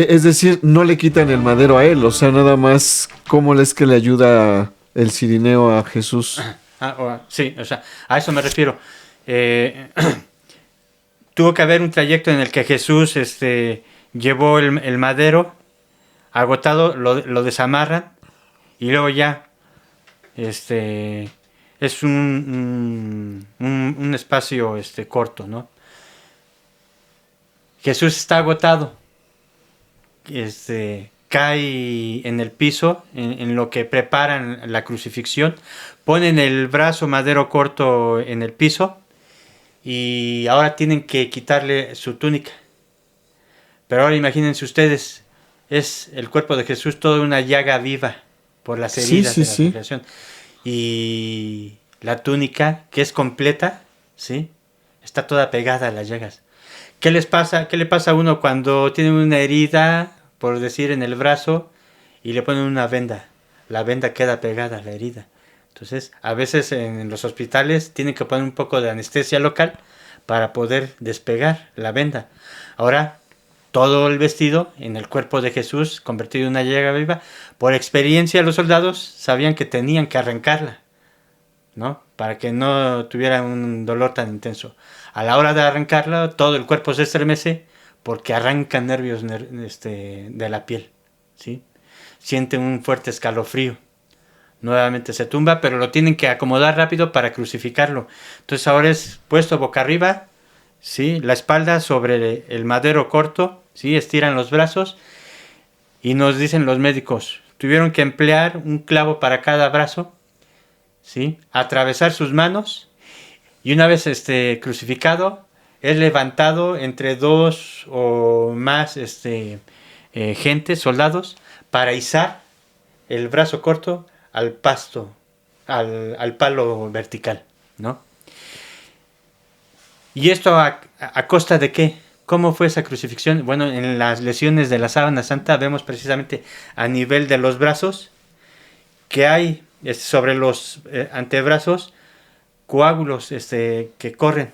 Es decir, no le quitan el madero a él, o sea, nada más cómo es que le ayuda el cirineo a Jesús. Sí, o sea, a eso me refiero. Eh, Tuvo que haber un trayecto en el que Jesús llevó el madero agotado, lo desamarran y luego ya es un espacio corto, ¿no? Jesús está agotado, cae en el piso en lo que preparan la crucifixión, ponen el brazo madero corto en el piso y ahora tienen que quitarle su túnica. Pero ahora imagínense ustedes, es el cuerpo de Jesús toda una llaga viva por las Sí, heridas sí, de la sí. flagellación. Y la túnica, que es completa, ¿sí? Está toda pegada a las llagas. ¿Qué les pasa? ¿Qué le pasa a uno cuando tiene una herida, por decir, en el brazo y le ponen una venda? La venda queda pegada a la herida. Entonces, a veces en los hospitales tienen que poner un poco de anestesia local para poder despegar la venda. Ahora, todo el vestido en el cuerpo de Jesús, convertido en una llaga viva, por experiencia los soldados sabían que tenían que arrancarla, ¿no? Para que no tuviera un dolor tan intenso. A la hora de arrancarla, todo el cuerpo se estremece porque arrancan nervios de la piel, ¿sí? Siente un fuerte escalofrío. Nuevamente se tumba, pero lo tienen que acomodar rápido para crucificarlo. Entonces ahora es puesto boca arriba, ¿sí? La espalda sobre el madero corto, ¿sí? Estiran los brazos y nos dicen los médicos, tuvieron que emplear un clavo para cada brazo, ¿sí? Atravesar sus manos y una vez crucificado, es levantado entre dos o más gente, soldados, para izar el brazo corto al pasto, al palo vertical, ¿no? ¿Y esto a costa de qué? ¿Cómo fue esa crucifixión? Bueno, en las lesiones de la sábana santa vemos precisamente a nivel de los brazos que hay sobre los antebrazos coágulos que corren.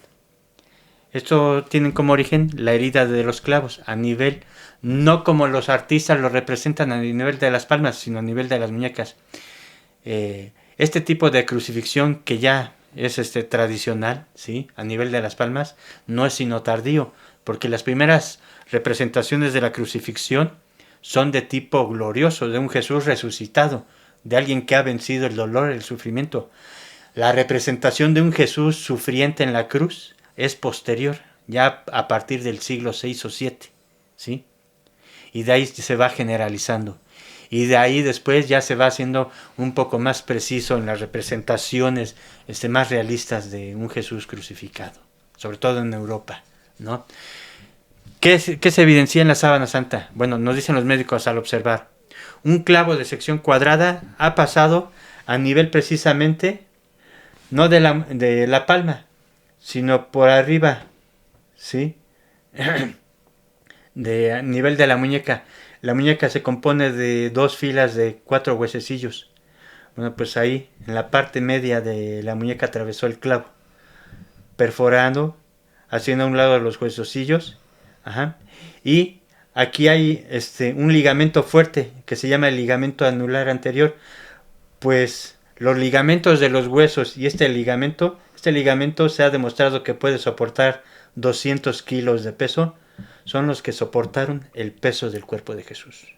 Esto tiene como origen la herida de los clavos a nivel, no como los artistas lo representan a nivel de las palmas, sino a nivel de las muñecas. Este tipo de crucifixión que ya es tradicional, ¿sí? A nivel de las palmas, no es sino tardío, porque las primeras representaciones de la crucifixión son de tipo glorioso, de un Jesús resucitado, de alguien que ha vencido el dolor, el sufrimiento. La representación de un Jesús sufriente en la cruz es posterior, ya a partir del siglo VI o VII, ¿sí? Y de ahí se va generalizando. Y de ahí después ya se va haciendo un poco más preciso en las representaciones más realistas de un Jesús crucificado, sobre todo en Europa, ¿no? ¿Qué se evidencia en la sábana santa? Bueno, nos dicen los médicos al observar. Un clavo de sección cuadrada ha pasado a nivel precisamente, no de la palma, sino por arriba, ¿sí? A nivel de la muñeca. La muñeca se compone de dos filas de 4 huesecillos. Bueno, pues ahí, en la parte media de la muñeca atravesó el clavo, perforando, haciendo a un lado los huesecillos. Ajá. Y aquí hay un ligamento fuerte que se llama el ligamento anular anterior. Pues los ligamentos de los huesos y este ligamento se ha demostrado que puede soportar 200 kilos de peso. Son los que soportaron el peso del cuerpo de Jesús,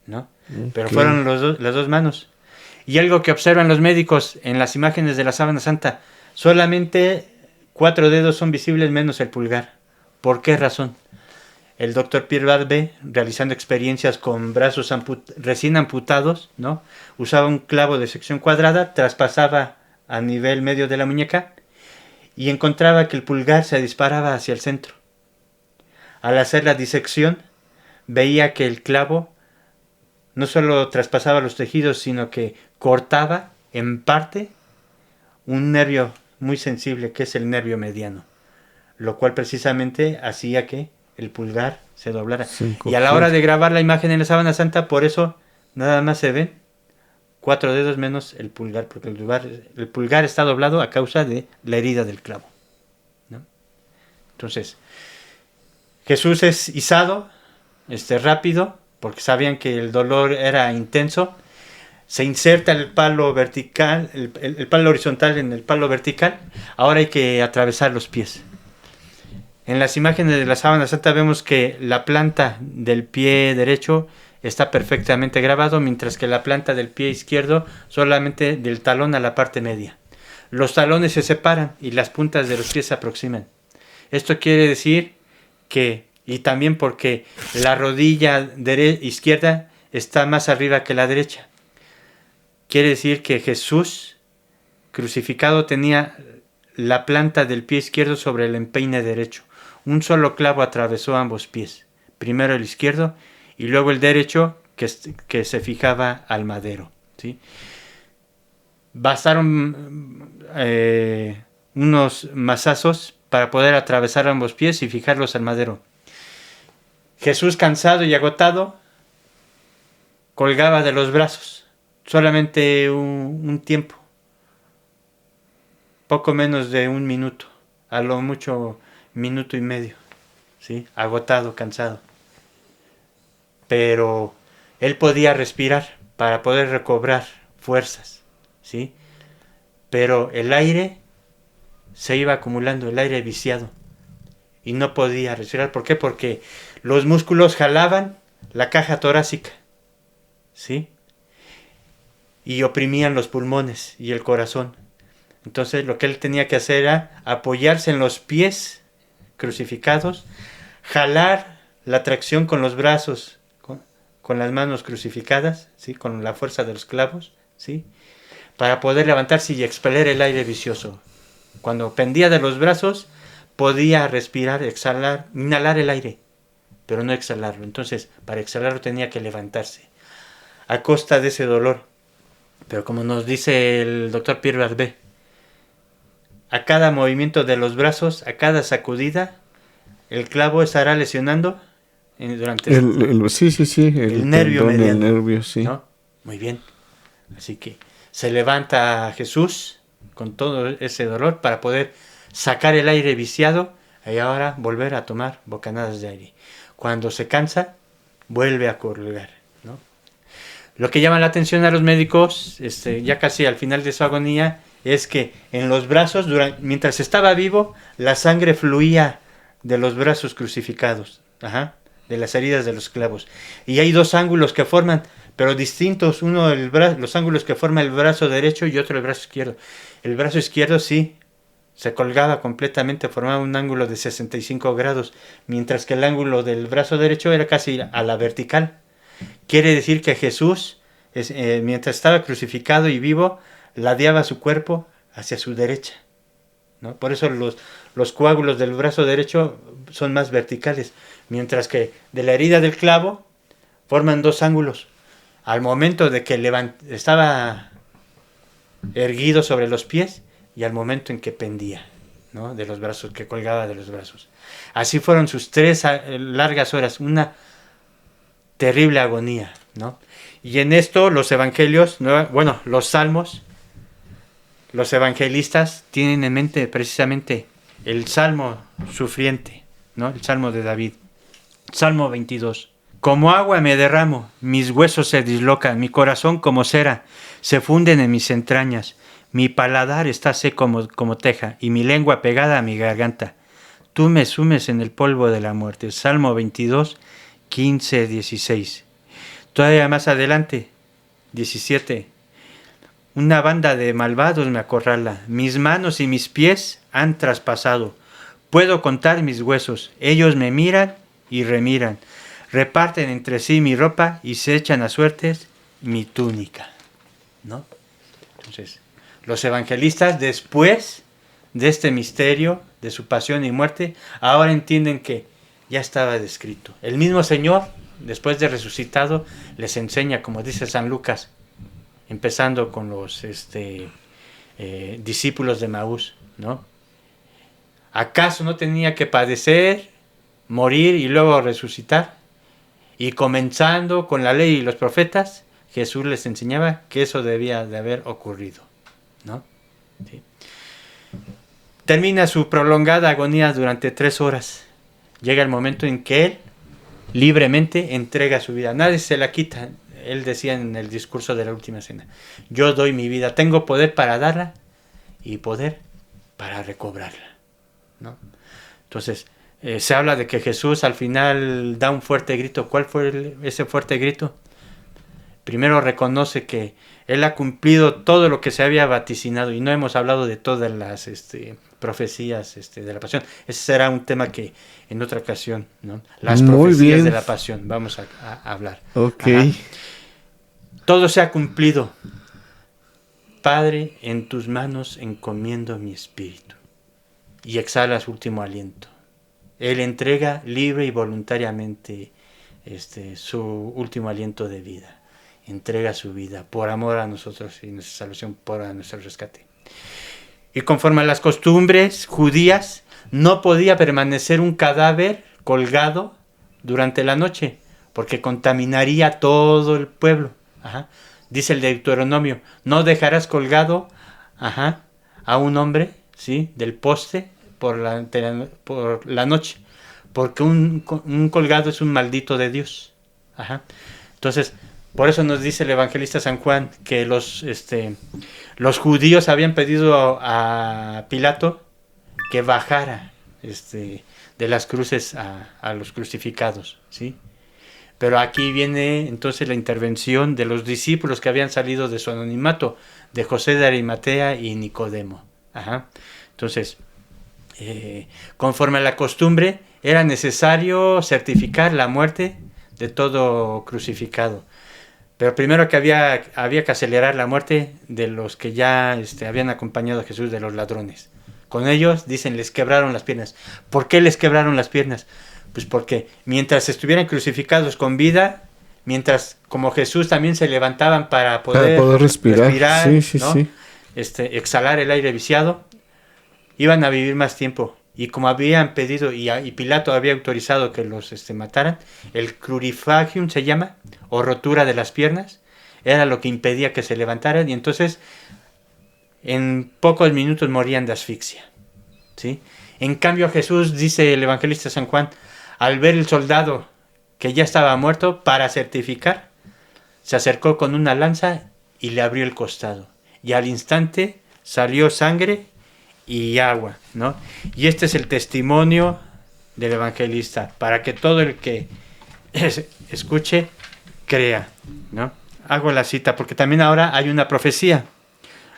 ¿no? Pero fueron las dos manos. Y algo que observan los médicos en las imágenes de la sábana santa, solamente 4 dedos son visibles menos el pulgar. ¿Por qué razón? El doctor Pierre Barbet, realizando experiencias con brazos recién amputados, ¿no? Usaba un clavo de sección cuadrada, traspasaba a nivel medio de la muñeca y encontraba que el pulgar se disparaba hacia el centro. Al hacer la disección, veía que el clavo no solo traspasaba los tejidos, sino que cortaba en parte un nervio muy sensible, que es el nervio mediano, lo cual precisamente hacía que el pulgar se doblara. Y a la hora de grabar la imagen en la sábana santa, por eso nada más se ven 4 dedos menos el pulgar, porque el pulgar está doblado a causa de la herida del clavo, ¿no? Entonces, Jesús es izado, rápido, porque sabían que el dolor era intenso. Se inserta el palo vertical, el palo horizontal en el palo vertical. Ahora hay que atravesar los pies. En las imágenes de la sábana santa vemos que la planta del pie derecho está perfectamente grabado, mientras que la planta del pie izquierdo solamente del talón a la parte media. Los talones se separan y las puntas de los pies se aproximan. Esto quiere decir que, y también porque la rodilla izquierda está más arriba que la derecha. Quiere decir que Jesús crucificado tenía la planta del pie izquierdo sobre el empeine derecho. Un solo clavo atravesó ambos pies. Primero el izquierdo y luego el derecho que se fijaba al madero. ¿Sí? Bastaron unos mazazos para poder atravesar ambos pies y fijarlos al madero. Jesús, cansado y agotado, colgaba de los brazos. Solamente un tiempo. Poco menos de un minuto. A lo mucho minuto y medio. ¿Sí? Agotado, cansado. Pero él podía respirar para poder recobrar fuerzas. ¿Sí? Pero el aire se iba acumulando, el aire viciado. Y no podía respirar. ¿Por qué? Porque los músculos jalaban la caja torácica. ¿Sí? Y oprimían los pulmones y el corazón. Entonces lo que él tenía que hacer era apoyarse en los pies crucificados, jalar la tracción con los brazos, con las manos crucificadas, ¿sí? Con la fuerza de los clavos, ¿sí? Para poder levantarse y expeler el aire vicioso. Cuando pendía de los brazos, podía respirar, exhalar, inhalar el aire, pero no exhalarlo. Entonces, para exhalarlo tenía que levantarse, a costa de ese dolor. Pero como nos dice el doctor Pierre Barbet, a cada movimiento de los brazos, a cada sacudida, el clavo estará lesionando durante el nervio mediano. El nervio, sí. ¿No? Muy bien. Así que se levanta Jesús con todo ese dolor para poder sacar el aire viciado y ahora volver a tomar bocanadas de aire. Cuando se cansa, vuelve a colgar, ¿no? Lo que llama la atención a los médicos, ya casi al final de su agonía, es que en los brazos, mientras estaba vivo, la sangre fluía de los brazos crucificados, de las heridas de los clavos. Y hay dos ángulos que forman, pero distintos, uno los ángulos que forma el brazo derecho y otro el brazo izquierdo. El brazo izquierdo sí, se colgaba completamente, formaba un ángulo de 65 grados, mientras que el ángulo del brazo derecho era casi a la vertical. Quiere decir que Jesús, mientras estaba crucificado y vivo, ladeaba su cuerpo hacia su derecha, ¿no? Por eso los coágulos del brazo derecho son más verticales, mientras que de la herida del clavo forman dos ángulos. Al momento de que estaba erguido sobre los pies y al momento en que pendía, ¿no? De los brazos, que colgaba de los brazos. Así fueron sus 3 largas horas, una terrible agonía, ¿no? Y en esto los evangelios, los salmos, los evangelistas tienen en mente precisamente el salmo sufriente, ¿no? El salmo de David. Salmo 22. Como agua me derramo, mis huesos se dislocan, mi corazón como cera, se funden en mis entrañas, mi paladar está seco como teja y mi lengua pegada a mi garganta. Tú me sumes en el polvo de la muerte. Salmo 22, 15, 16. Todavía más adelante, 17. Una banda de malvados me acorrala, mis manos y mis pies han traspasado. Puedo contar mis huesos, ellos me miran y remiran. Reparten entre sí mi ropa y se echan a suertes mi túnica, ¿no? Entonces, los evangelistas, después de este misterio de su pasión y muerte, ahora entienden que ya estaba descrito. El mismo Señor, después de resucitado, les enseña, como dice San Lucas, empezando con los discípulos de Maús, ¿no? ¿Acaso no tenía que padecer, morir y luego resucitar? Y comenzando con la ley y los profetas, Jesús les enseñaba que eso debía de haber ocurrido, ¿no? ¿Sí? Termina su prolongada agonía durante 3 horas. Llega el momento en que él libremente entrega su vida. Nadie se la quita. Él decía en el discurso de la última cena, yo doy mi vida, tengo poder para darla y poder para recobrarla, ¿no? Entonces, se habla de que Jesús al final da un fuerte grito. ¿Cuál fue ese fuerte grito? Primero reconoce que Él ha cumplido todo lo que se había vaticinado, y no hemos hablado de todas las profecías de la pasión. Ese será un tema que en otra ocasión, ¿no? Las Muy profecías bien. de la pasión, vamos a hablar. Ok. Ajá. Todo se ha cumplido. Padre, en tus manos encomiendo mi espíritu. Y exhala su último aliento. Él entrega libre y voluntariamente su último aliento de vida. Entrega su vida por amor a nosotros y nuestra salvación, por nuestro rescate. Y conforme a las costumbres judías, no podía permanecer un cadáver colgado durante la noche, porque contaminaría todo el pueblo. Ajá. Dice el Deuteronomio, no dejarás colgado a un hombre, ¿sí?, del poste por la noche, porque un colgado es un maldito de Dios. Ajá. Entonces, por eso nos dice el evangelista San Juan que los judíos habían pedido a Pilato que bajara de las cruces a los crucificados, ¿sí? Pero aquí viene entonces la intervención de los discípulos que habían salido de su anonimato, de José de Arimatea y Nicodemo. Ajá. Entonces, conforme a la costumbre, era necesario certificar la muerte de todo crucificado. Pero primero que había que acelerar la muerte de los que ya habían acompañado a Jesús, de los ladrones. Con ellos, dicen, les quebraron las piernas. ¿Por qué les quebraron las piernas? Pues porque mientras estuvieran crucificados con vida, mientras como Jesús también se levantaban para poder respirar, sí, ¿no? sí. Exhalar el aire viciado, iban a vivir más tiempo. Y como habían pedido y Pilato había autorizado que los mataran, el crurifagium se llama, o rotura de las piernas, era lo que impedía que se levantaran, y entonces en pocos minutos morían de asfixia, ¿sí? En cambio Jesús, dice el evangelista San Juan, al ver el soldado que ya estaba muerto, para certificar, se acercó con una lanza y le abrió el costado, y al instante salió sangre y agua, ¿no? Y este es el testimonio del evangelista, para que todo el que escuche crea, ¿no? Hago la cita porque también ahora hay una profecía.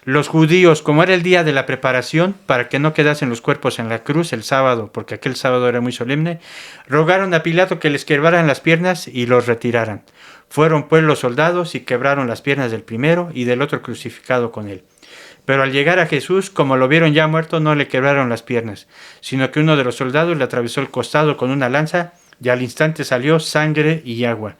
Los judíos, como era el día de la preparación, para que no quedasen los cuerpos en la cruz el sábado, porque aquel sábado era muy solemne, rogaron a Pilato que les quebraran las piernas y los retiraran. Fueron pues los soldados y quebraron las piernas del primero y del otro crucificado con él. Pero al llegar a Jesús, como lo vieron ya muerto, no le quebraron las piernas, sino que uno de los soldados le atravesó el costado con una lanza y al instante salió sangre y agua.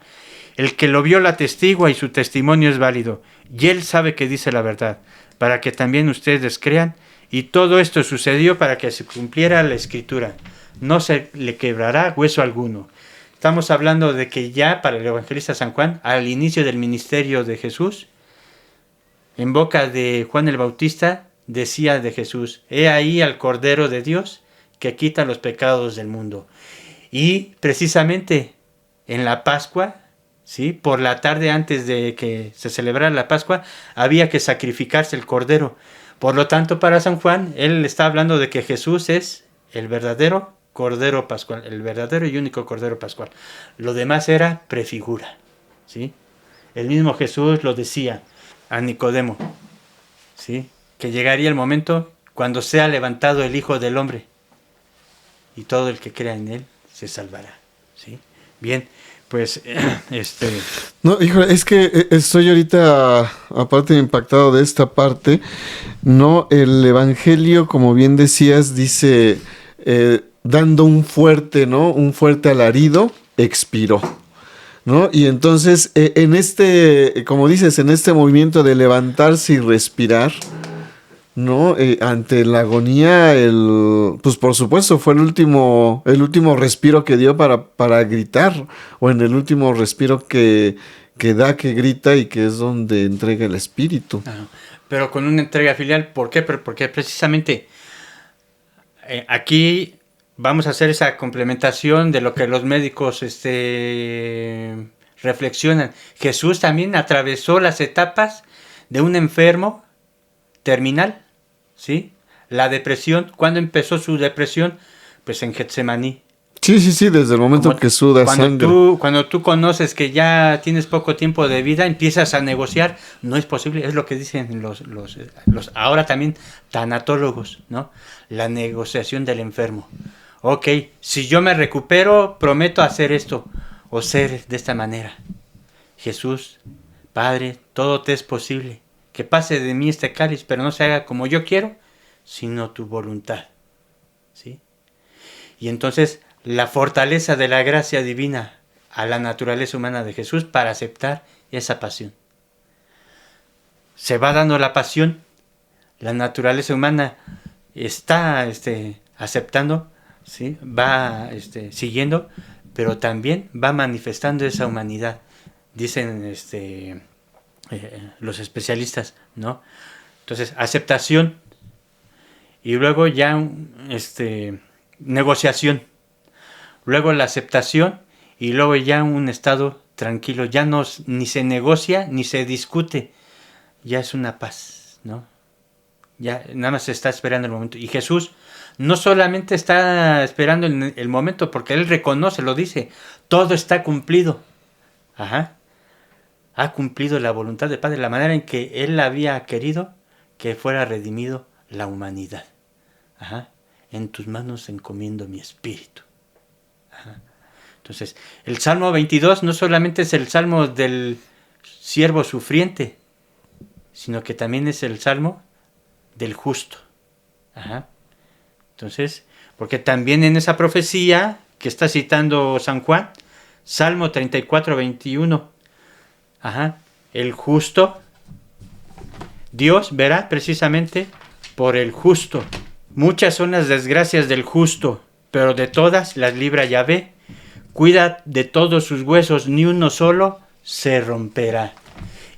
El que lo vio la atestigua y su testimonio es válido, y él sabe que dice la verdad, para que también ustedes crean, y todo esto sucedió para que se cumpliera la escritura. No se le quebrará hueso alguno. Estamos hablando de que ya para el evangelista San Juan, al inicio del ministerio de Jesús, en boca de Juan el Bautista, decía de Jesús, he ahí al Cordero de Dios que quita los pecados del mundo. Y precisamente en la Pascua, ¿sí?, por la tarde antes de que se celebrara la Pascua, había que sacrificarse el Cordero. Por lo tanto, para San Juan, él está hablando de que Jesús es el verdadero Cordero Pascual, el verdadero y único Cordero Pascual. Lo demás era prefigura, ¿sí? El mismo Jesús lo decía a Nicodemo, ¿sí?, que llegaría el momento cuando sea levantado el Hijo del Hombre y todo el que crea en él se salvará, ¿sí? Bien, pues No, híjole, es que estoy ahorita aparte impactado de esta parte. No, el evangelio, como bien decías, dice dando un fuerte, ¿no? Un fuerte alarido, expiró, ¿no? Y entonces, como dices, en este movimiento de levantarse y respirar, ¿no? Ante la agonía, pues por supuesto fue el último respiro que dio para gritar, o en el último respiro que grita y que es donde entrega el espíritu. Pero con una entrega filial, ¿por qué? Porque precisamente aquí vamos a hacer esa complementación de lo que los médicos reflexionan. Jesús también atravesó las etapas de un enfermo terminal, ¿sí? La depresión, ¿cuándo empezó su depresión? Pues en Getsemaní. Sí, desde el momento que suda sangre. Cuando tú conoces que ya tienes poco tiempo de vida, empiezas a negociar. No es posible, es lo que dicen los ahora también tanatólogos, ¿no? La negociación del enfermo. Ok, si yo me recupero, prometo hacer esto o ser de esta manera. Jesús, Padre, todo te es posible. Que pase de mí este cáliz, pero no se haga como yo quiero, sino tu voluntad. ¿Sí? Y entonces la fortaleza de la gracia divina a la naturaleza humana de Jesús para aceptar esa pasión. Se va dando la pasión, la naturaleza humana está aceptando, ¿sí? Va siguiendo, pero también va manifestando esa humanidad. Dicen los especialistas, ¿no? Entonces, aceptación y luego ya negociación. Luego la aceptación y luego ya un estado tranquilo. Ya ni se negocia ni se discute. Ya es una paz, ¿no? Ya nada más se está esperando el momento. Y Jesús no solamente está esperando el momento, porque Él reconoce, lo dice, todo está cumplido. Ajá. Ha cumplido la voluntad del Padre, la manera en que Él había querido que fuera redimido la humanidad. Ajá. En tus manos encomiendo mi espíritu. Ajá. Entonces, el Salmo 22 no solamente es el Salmo del siervo sufriente, sino que también es el Salmo del justo. Ajá. Entonces, porque también en esa profecía que está citando San Juan, Salmo 34, 21, ajá, el justo, Dios verá precisamente por el justo. Muchas son las desgracias del justo, pero de todas las libra Yahvé. Cuida de todos sus huesos, ni uno solo se romperá.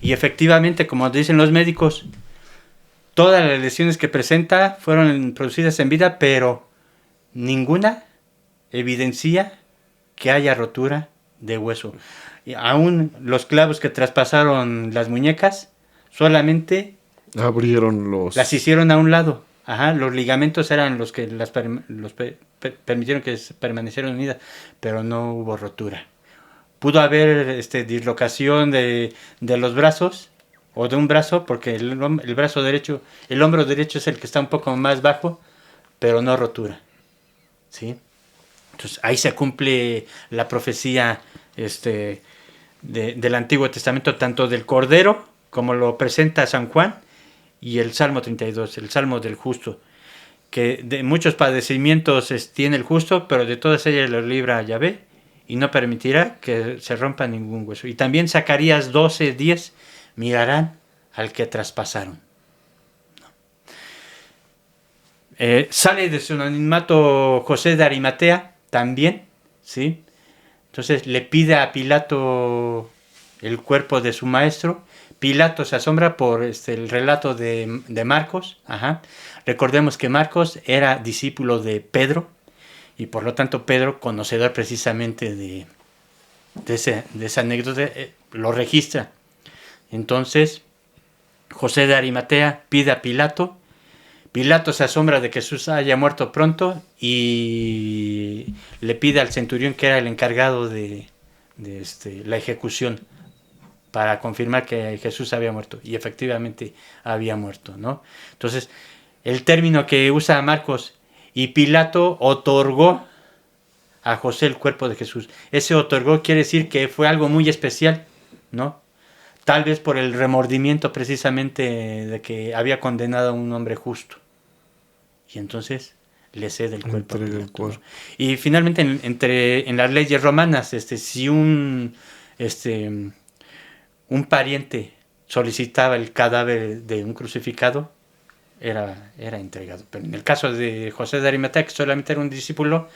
Y efectivamente, como dicen los médicos, todas las lesiones que presenta fueron producidas en vida, pero ninguna evidencia que haya rotura de hueso. Y aún los clavos que traspasaron las muñecas solamente las hicieron a un lado. Ajá, los ligamentos eran los que permitieron que permanecieran unidas, pero no hubo rotura. Pudo haber dislocación de los brazos o de un brazo, porque el brazo derecho, el hombro derecho es el que está un poco más bajo, pero no rotura. ¿Sí? Entonces ahí se cumple la profecía del Antiguo Testamento, tanto del Cordero, como lo presenta San Juan, y el Salmo 32, el Salmo del justo, que de muchos padecimientos tiene el justo, pero de todas ellas los libra Yahvé, y no permitirá que se rompa ningún hueso. Y también Zacarías 12:10, mirarán al que traspasaron. Sale de su anonimato José de Arimatea también, ¿sí? Entonces le pide a Pilato el cuerpo de su maestro. Pilato se asombra por el relato de Marcos. Ajá. Recordemos que Marcos era discípulo de Pedro, y por lo tanto Pedro, conocedor precisamente de esa anécdota, lo registra. Entonces José de Arimatea pide a Pilato. Pilato se asombra de que Jesús haya muerto pronto y le pide al centurión, que era el encargado de la ejecución, para confirmar que Jesús había muerto, y efectivamente había muerto, ¿no? Entonces, el término que usa Marcos, y Pilato otorgó a José el cuerpo de Jesús. Ese otorgó quiere decir que fue algo muy especial, ¿no? Tal vez por el remordimiento precisamente de que había condenado a un hombre justo. Y entonces le cede el cuerpo. Y finalmente en las leyes romanas, si un pariente solicitaba el cadáver de un crucificado, era entregado. Pero en el caso de José de Arimatea, que solamente era un discípulo,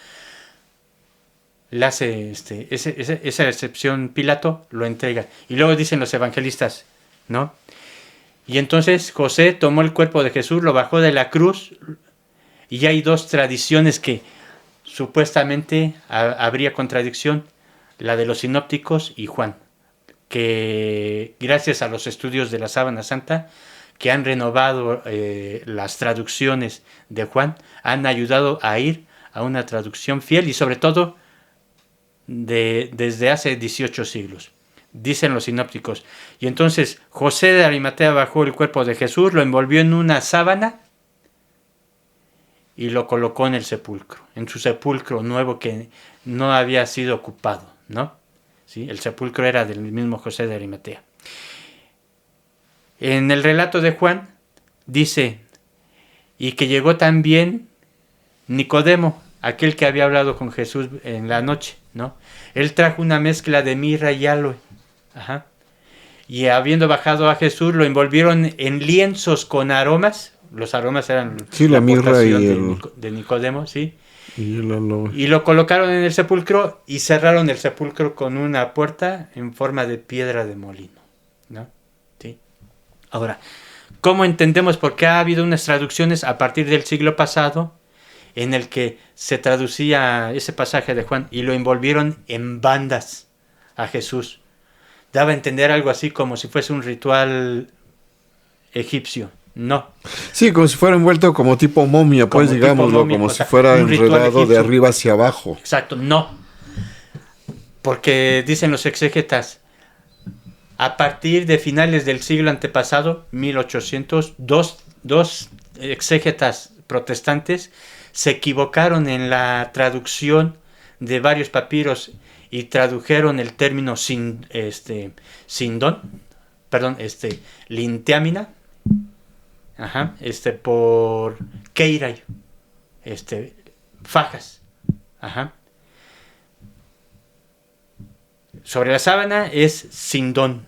le hace esa excepción Pilato, lo entrega. Y luego dicen los evangelistas, ¿no? Y entonces José tomó el cuerpo de Jesús, lo bajó de la cruz, y hay dos tradiciones que supuestamente habría contradicción, la de los sinópticos y Juan, que gracias a los estudios de la Sábana Santa, que han renovado las traducciones de Juan, han ayudado a ir a una traducción fiel y sobre todo desde hace 18 siglos. Dicen los sinópticos. Y entonces José de Arimatea bajó el cuerpo de Jesús, lo envolvió en una sábana y lo colocó en el sepulcro, en su sepulcro nuevo que no había sido ocupado, ¿no? ¿Sí? El sepulcro era del mismo José de Arimatea. En el relato de Juan dice, y que llegó también Nicodemo, aquel que había hablado con Jesús en la noche, ¿no? Él trajo una mezcla de mirra y aloe. Ajá. Y habiendo bajado a Jesús, lo envolvieron en lienzos con aromas. Los aromas eran la mirra y de Nicodemo, ¿sí? Y el aloe. Y lo colocaron en el sepulcro y cerraron el sepulcro con una puerta en forma de piedra de molino, ¿no? ¿Sí? Ahora, ¿cómo entendemos por qué ha habido unas traducciones a partir del siglo pasado en el que se traducía ese pasaje de Juan y lo envolvieron en bandas a Jesús? Daba a entender algo así como si fuese un ritual egipcio. No. Sí, como si fuera envuelto como tipo momia, pues digámoslo, momia, como si fuera enredado de arriba hacia abajo. Exacto, no. Porque dicen los exégetas, a partir de finales del siglo antepasado, 1800, dos exégetas protestantes se equivocaron en la traducción de varios papiros y tradujeron el término linteamina, por keirai, fajas. Ajá. Sobre la sábana es sindón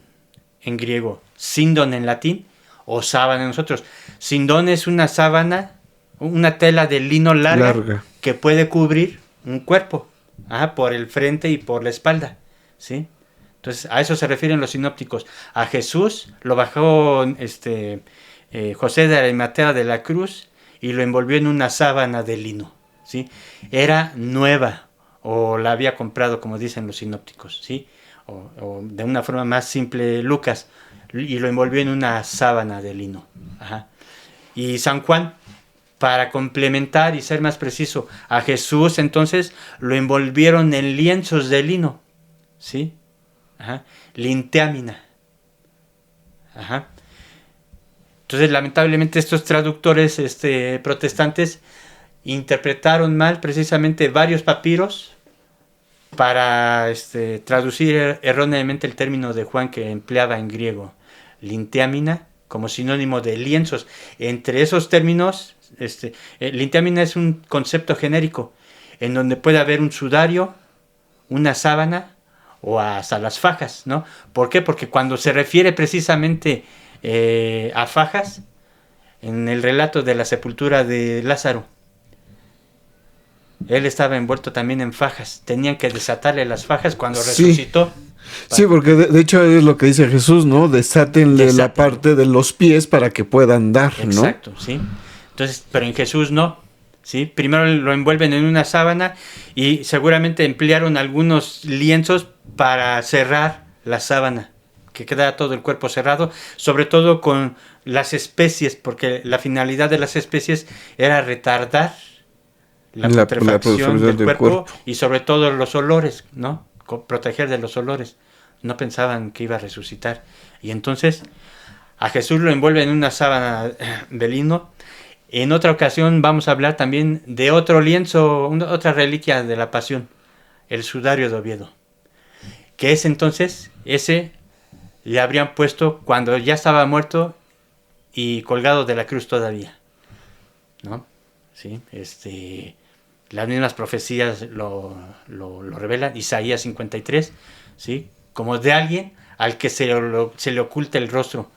en griego, sindón en latín o sábana en nosotros. Sindón es una sábana, una tela de lino larga. Que puede cubrir un cuerpo, por el frente y por la espalda, ¿sí? Entonces a eso se refieren los sinópticos. A Jesús lo bajó José de Arimatea de la cruz y lo envolvió en una sábana de lino, ¿sí? Era nueva o la había comprado, como dicen los sinópticos, ¿sí? O de una forma más simple Lucas, y lo envolvió en una sábana de lino. Ajá. Y San Juan, para complementar y ser más preciso, a Jesús entonces lo envolvieron en lienzos de lino, ¿sí? Ajá. Linteamina. Ajá. Entonces, lamentablemente, estos traductores protestantes interpretaron mal precisamente varios papiros para traducir erróneamente el término de Juan que empleaba en griego, linteamina, como sinónimo de lienzos. Entre esos términos, linteamina es un concepto genérico en donde puede haber un sudario, una sábana o hasta las fajas, ¿no? ¿Por qué? Porque cuando se refiere precisamente a fajas, en el relato de la sepultura de Lázaro, él estaba envuelto también en fajas. Tenían que desatarle las fajas cuando resucitó. Sí, porque de hecho es lo que dice Jesús, ¿no? Desátenle la parte de los pies para que puedan andar, ¿no? Exacto, sí. Entonces, pero en Jesús no, ¿sí? Primero lo envuelven en una sábana y seguramente emplearon algunos lienzos para cerrar la sábana, que queda todo el cuerpo cerrado, sobre todo con las especies, porque la finalidad de las especies era retardar la putrefacción del cuerpo y sobre todo los olores, ¿no? Proteger de los olores. No pensaban que iba a resucitar. Y entonces a Jesús lo envuelven en una sábana de lino. En otra ocasión vamos a hablar también de otro lienzo, otra reliquia de la pasión, el sudario de Oviedo, que es entonces, ese le habrían puesto cuando ya estaba muerto y colgado de la cruz todavía, ¿no? Sí, las mismas profecías lo revelan, Isaías 53, ¿sí? Como de alguien al que se le oculta el rostro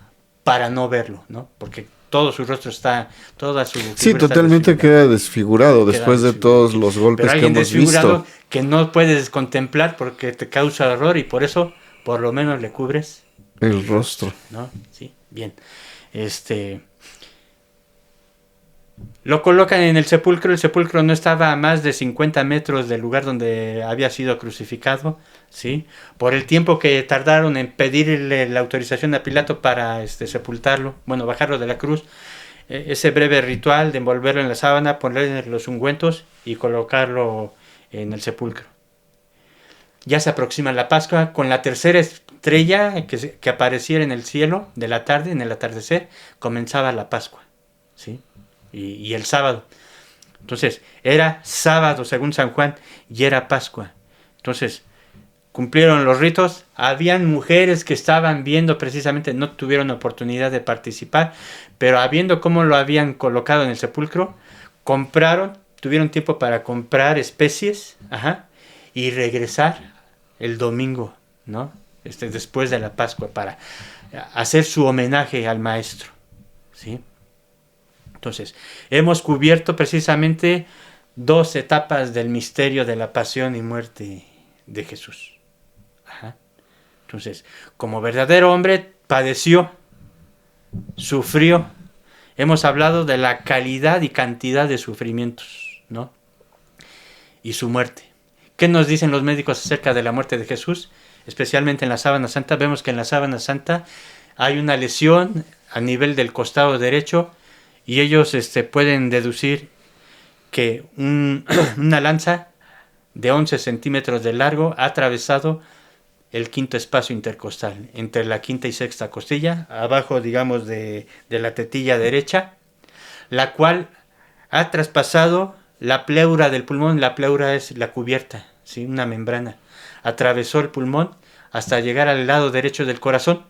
para no verlo, ¿no? Porque todo su rostro está, toda su figura sí, totalmente queda desfigurado después de todos los golpes que hemos visto. Que no puedes contemplar porque te causa horror y por eso, por lo menos le cubres el rostro, ¿no? Sí, bien. Lo colocan en el sepulcro no estaba a más de 50 metros del lugar donde había sido crucificado, ¿sí? Por el tiempo que tardaron en pedirle la autorización a Pilato para sepultarlo, bueno, bajarlo de la cruz, ese breve ritual de envolverlo en la sábana, ponerle los ungüentos y colocarlo en el sepulcro. Ya se aproxima la Pascua, con la tercera estrella que apareciera en el cielo de la tarde, en el atardecer, comenzaba la Pascua, ¿sí? Y el sábado. Entonces, era sábado según San Juan y era Pascua. Entonces, cumplieron los ritos. Habían mujeres que estaban viendo precisamente, no tuvieron oportunidad de participar, pero habiendo cómo lo habían colocado en el sepulcro, tuvieron tiempo para comprar especies, y regresar el domingo, ¿no? Después de la Pascua, para hacer su homenaje al Maestro, ¿sí? Entonces, hemos cubierto precisamente 2 etapas del misterio de la pasión y muerte de Jesús. Entonces, como verdadero hombre, padeció, sufrió. Hemos hablado de la calidad y cantidad de sufrimientos, ¿no? Y su muerte. ¿Qué nos dicen los médicos acerca de la muerte de Jesús? Especialmente en la sábana santa. Vemos que en la sábana santa hay una lesión a nivel del costado derecho, y ellos pueden deducir que una lanza de 11 centímetros de largo ha atravesado el quinto espacio intercostal, entre la quinta y sexta costilla, abajo, digamos, de la tetilla derecha, la cual ha traspasado la pleura del pulmón. La pleura es la cubierta, ¿sí? Una membrana. Atravesó el pulmón hasta llegar al lado derecho del corazón,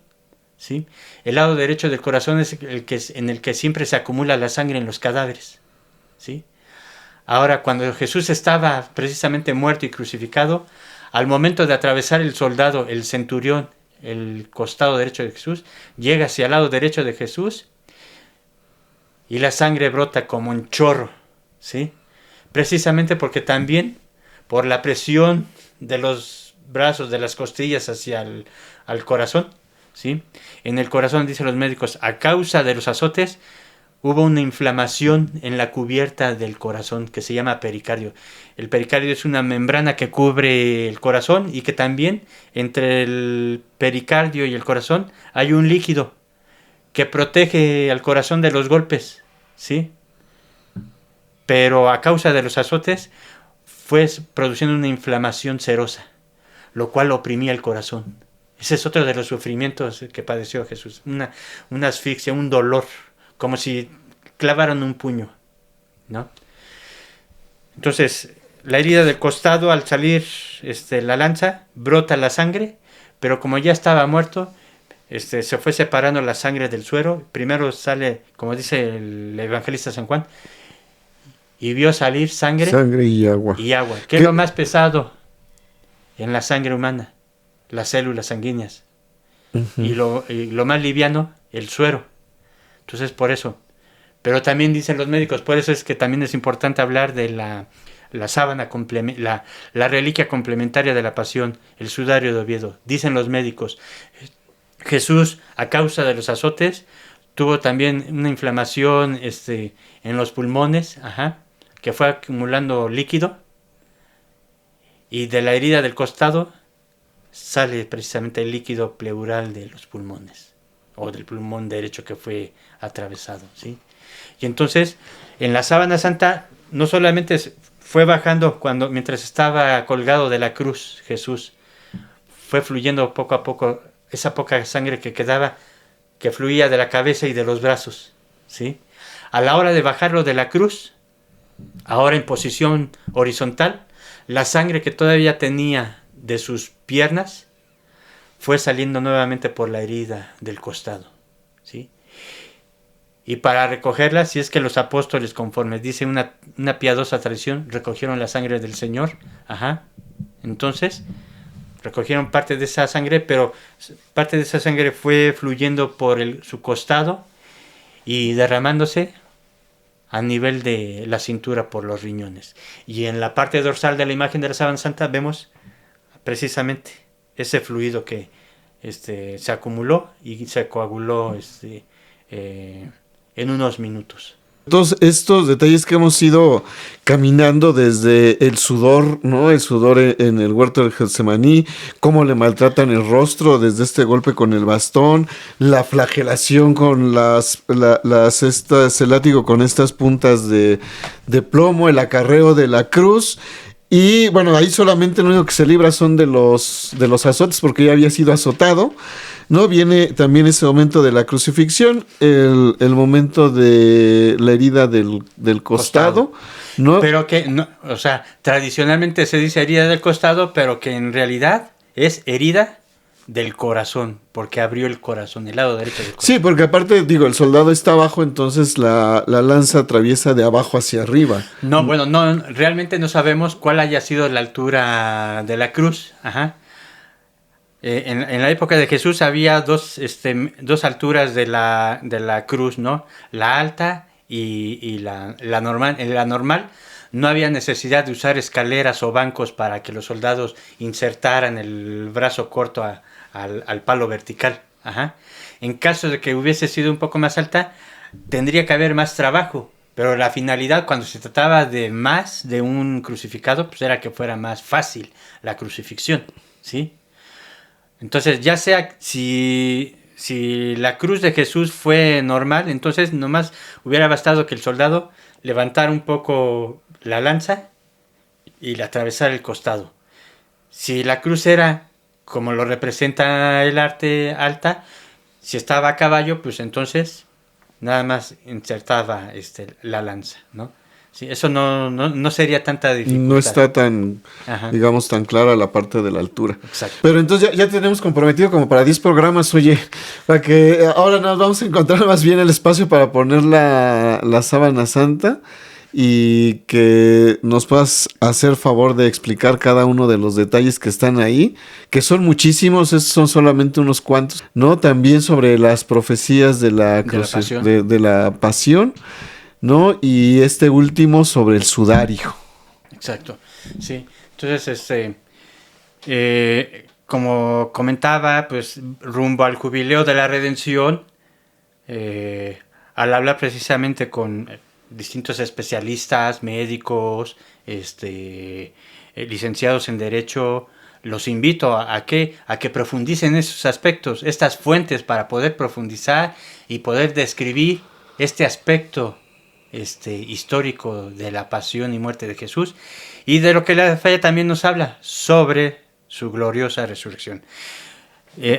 ¿sí? El lado derecho del corazón es en el que siempre se acumula la sangre en los cadáveres, ¿sí? Ahora, cuando Jesús estaba precisamente muerto y crucificado, al momento de atravesar el soldado, el centurión, el costado derecho de Jesús, llega hacia el lado derecho de Jesús y la sangre brota como un chorro, ¿sí? Precisamente porque también, por la presión de los brazos, de las costillas hacia al corazón, ¿sí? En el corazón, dicen los médicos, a causa de los azotes, hubo una inflamación en la cubierta del corazón que se llama pericardio. El pericardio es una membrana que cubre el corazón, y que también entre el pericardio y el corazón hay un líquido que protege al corazón de los golpes, ¿sí? Pero a causa de los azotes fue produciendo una inflamación serosa, lo cual oprimía el corazón. Ese es otro de los sufrimientos que padeció Jesús, una asfixia, un dolor, como si clavaran un puño, ¿no? Entonces, la herida del costado, al salir la lanza, brota la sangre, pero como ya estaba muerto, se fue separando la sangre del suero. Primero sale, como dice el evangelista San Juan, y vio salir sangre y agua. ¿Qué es lo más pesado en la sangre humana? Las células sanguíneas. Uh-huh. Y lo más liviano, el suero. Entonces, por eso. Pero también dicen los médicos, por eso es que también es importante hablar de la sábana, la reliquia complementaria de la pasión, el sudario de Oviedo. Dicen los médicos, Jesús, a causa de los azotes, tuvo también una inflamación en los pulmones, que fue acumulando líquido, y de la herida del costado sale precisamente el líquido pleural de los pulmones, o del pulmón derecho que fue atravesado, ¿sí? Y entonces, en la sábana santa, no solamente fue bajando mientras estaba colgado de la cruz, Jesús, fue fluyendo poco a poco esa poca sangre que quedaba, que fluía de la cabeza y de los brazos, ¿sí? A la hora de bajarlo de la cruz, ahora en posición horizontal, la sangre que todavía tenía de sus piernas fue saliendo nuevamente por la herida del costado, ¿sí? Y para recogerla, si es que los apóstoles, conforme dice una piadosa tradición, recogieron la sangre del Señor, entonces recogieron parte de esa sangre, pero parte de esa sangre fue fluyendo por su costado y derramándose a nivel de la cintura por los riñones. Y en la parte dorsal de la imagen de la sábana santa vemos precisamente ese fluido que se acumuló y se coaguló en unos minutos. Todos estos detalles que hemos ido caminando desde el sudor, ¿no? El sudor en el huerto del Getsemaní, cómo le maltratan el rostro desde este golpe con el bastón, la flagelación con el látigo con estas puntas de plomo, el acarreo de la cruz. Y bueno, ahí solamente lo único que se libra son de los azotes, porque ya había sido azotado, ¿no? Viene también ese momento de la crucifixión, el momento de la herida del costado, ¿no? Pero que, no, o sea, tradicionalmente se dice herida del costado, pero que en realidad es herida del corazón, porque abrió el corazón, el lado derecho del corazón. Sí, porque aparte, digo, el soldado está abajo, entonces la lanza atraviesa de abajo hacia arriba. No, bueno, no, realmente no sabemos cuál haya sido la altura de la cruz. Ajá. En la época de Jesús había dos alturas de la cruz, ¿no? La alta y la normal. En la normal no había necesidad de usar escaleras o bancos para que los soldados insertaran el brazo corto al palo vertical. Ajá. En caso de que hubiese sido un poco más alta, tendría que haber más trabajo. Pero la finalidad, cuando se trataba de más de un crucificado, pues era que fuera más fácil la crucifixión, ¿sí? Entonces, ya sea si la cruz de Jesús fue normal, entonces nomás hubiera bastado que el soldado levantara un poco la lanza y le atravesara el costado. Si la cruz era, como lo representa el arte, alta, si estaba a caballo, pues entonces nada más insertaba la lanza, ¿no? Sí, eso no sería tanta dificultad. No está tan, Ajá, digamos, tan clara la parte de la altura. exacto. Pero entonces ya tenemos comprometido como para 10 programas, oye, para que ahora nos vamos a encontrar más bien el espacio para poner la sábana santa y que nos puedas hacer favor de explicar cada uno de los detalles que están ahí, que son muchísimos, estos son solamente unos cuantos, ¿no? También sobre las profecías de la pasión. de la pasión, ¿no? Y este último sobre el sudario. Exacto, sí. Entonces, como comentaba, pues rumbo al jubileo de la redención, al hablar precisamente con distintos especialistas, médicos, licenciados en Derecho, los invito a que profundicen esos aspectos, estas fuentes para poder profundizar y poder describir este aspecto histórico de la pasión y muerte de Jesús y de lo que la fe también nos habla sobre su gloriosa resurrección.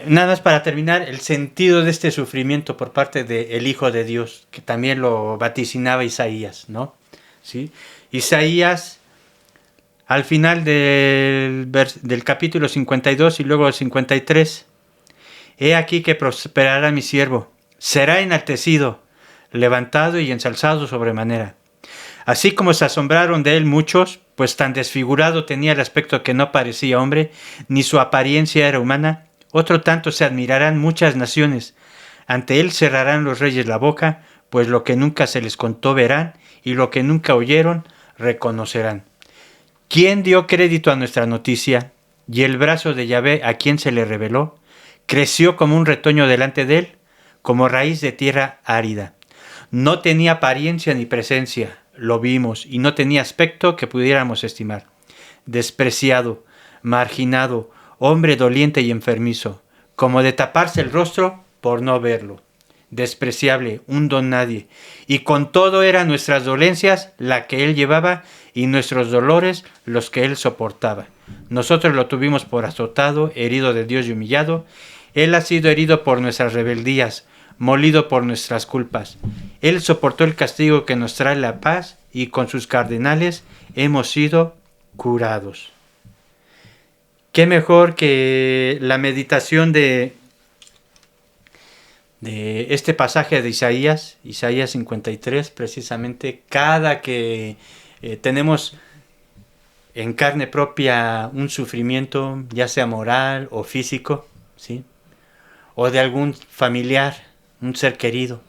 Nada más para terminar, el sentido de este sufrimiento por parte del Hijo de Dios, que también lo vaticinaba Isaías, ¿no? ¿Sí? Isaías, al final del capítulo 52 y luego el 53, he aquí que prosperará mi siervo, será enaltecido, levantado y ensalzado sobremanera. Así como se asombraron de él muchos, pues tan desfigurado tenía el aspecto que no parecía hombre, ni su apariencia era humana, otro tanto se admirarán muchas naciones. Ante él cerrarán los reyes la boca, pues lo que nunca se les contó verán, y lo que nunca oyeron reconocerán. ¿Quién dio crédito a nuestra noticia? Y el brazo de Yahvé, ¿a quién se le reveló? Creció como un retoño delante de él, como raíz de tierra árida. No tenía apariencia ni presencia, lo vimos, y no tenía aspecto que pudiéramos estimar. Despreciado, marginado, hombre doliente y enfermizo, como de taparse el rostro por no verlo. Despreciable, un don nadie, y con todo eran nuestras dolencias la que él llevaba y nuestros dolores los que él soportaba. Nosotros lo tuvimos por azotado, herido de Dios y humillado. Él ha sido herido por nuestras rebeldías, molido por nuestras culpas. Él soportó el castigo que nos trae la paz y con sus cardenales hemos sido curados. Qué mejor que la meditación de este pasaje de Isaías 53, precisamente cada que tenemos en carne propia un sufrimiento, ya sea moral o físico, ¿sí? O de algún familiar, un ser querido,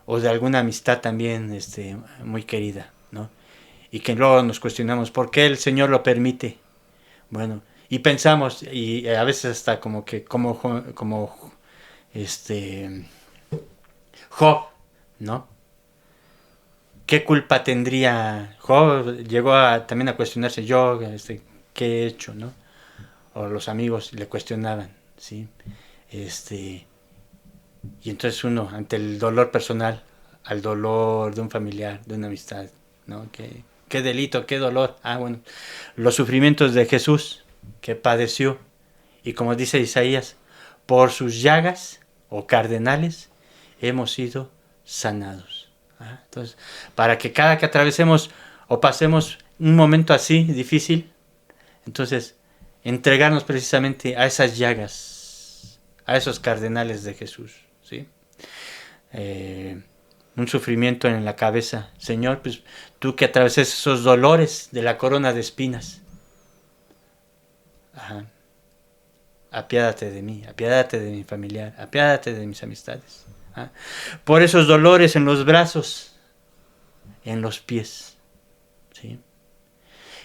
o de alguna amistad también muy querida, ¿no? Y que luego nos cuestionamos, ¿por qué el Señor lo permite? Bueno, y pensamos, y a veces hasta como Job, ¿no? ¿qué culpa tendría Job? Llegó también a cuestionarse yo, ¿qué he hecho, no? O los amigos le cuestionaban, ¿sí? Y entonces uno, ante el dolor personal, al dolor de un familiar, de una amistad, ¿no? ¿Qué delito, qué dolor? Bueno, los sufrimientos de Jesús que padeció, y como dice Isaías, por sus llagas o cardenales hemos sido sanados. Entonces, para que cada que atravesemos o pasemos un momento así difícil, entonces entregarnos precisamente a esas llagas, a esos cardenales de Jesús, ¿sí? Un sufrimiento en la cabeza. Señor, pues tú que atraveses esos dolores de la corona de espinas, apiádate de mí, apiádate de mi familiar, apiádate de mis amistades. Por esos dolores en los brazos, en los pies, ¿sí?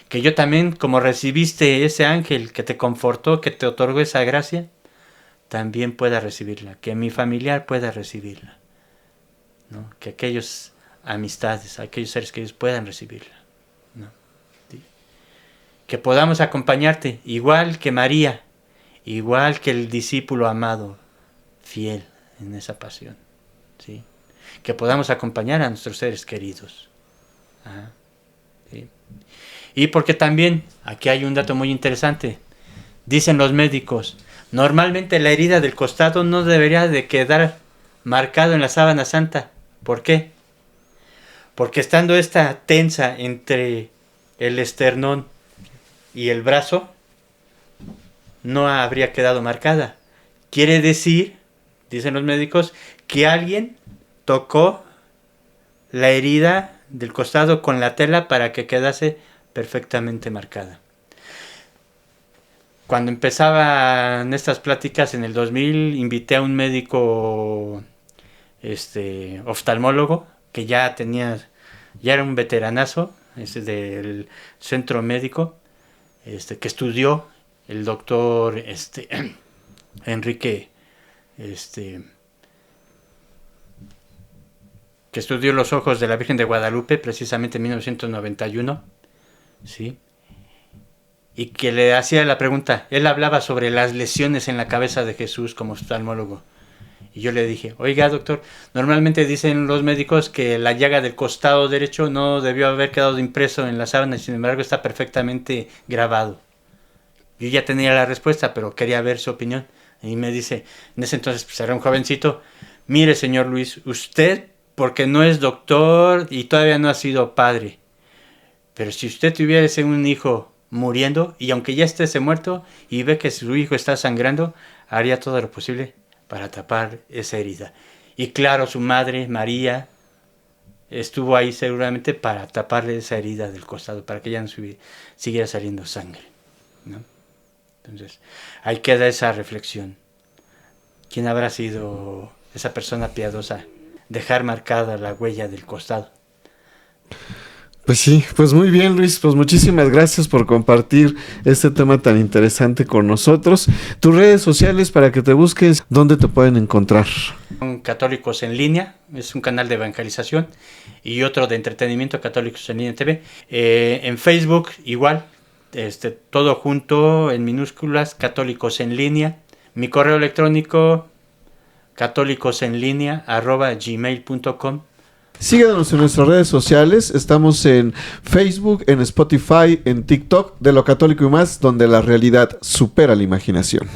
Que yo también, como recibiste ese ángel que te confortó, que te otorgó esa gracia, también pueda recibirla, que mi familiar pueda recibirla, ¿no? Que aquellos amistades, aquellos seres queridos puedan recibirla, ¿no? ¿Sí? Que podamos acompañarte, igual que María, igual que el discípulo amado, fiel en esa pasión, ¿sí? Que podamos acompañar a nuestros seres queridos. ¿Sí? Y porque también, aquí hay un dato muy interesante, dicen los médicos, normalmente la herida del costado no debería de quedar marcado en la sábana santa. ¿Por qué? Porque estando esta tensa entre el esternón y el brazo, no habría quedado marcada. Quiere decir, dicen los médicos, que alguien tocó la herida del costado con la tela para que quedase perfectamente marcada. Cuando empezaban estas pláticas en el 2000, invité a un médico oftalmólogo que ya era un veteranazo del centro médico, que estudió, el doctor Enrique, que estudió los ojos de la Virgen de Guadalupe precisamente en 1991, ¿sí? Y que le hacía la pregunta, él hablaba sobre las lesiones en la cabeza de Jesús como oftalmólogo. Y yo le dije, oiga doctor, normalmente dicen los médicos que la llaga del costado derecho no debió haber quedado impreso en la sábana, y sin embargo está perfectamente grabado. Yo ya tenía la respuesta, pero quería ver su opinión. Y me dice, en ese entonces pues era un jovencito, mire señor Luis, usted porque no es doctor y todavía no ha sido padre, pero si usted tuviese un hijo muriendo, y aunque ya esté muerto y ve que su hijo está sangrando, haría todo lo posible para tapar esa herida. Y claro, su madre, María, estuvo ahí seguramente para taparle esa herida del costado, para que ya no siguiera saliendo sangre, ¿no? Entonces, ahí queda esa reflexión. ¿Quién habrá sido esa persona piadosa? Dejar marcada la huella del costado. Pues sí, pues muy bien Luis, pues muchísimas gracias por compartir este tema tan interesante con nosotros. Tus redes sociales para que te busques, ¿dónde te pueden encontrar? Católicos en Línea, es un canal de evangelización, y otro de entretenimiento, Católicos en Línea TV. En Facebook igual, todo junto en minúsculas, Católicos en Línea. Mi correo electrónico, catolicosenlinea@gmail.com. Síguenos en nuestras redes sociales, estamos en Facebook, en Spotify, en TikTok, de lo católico y más, donde la realidad supera la imaginación.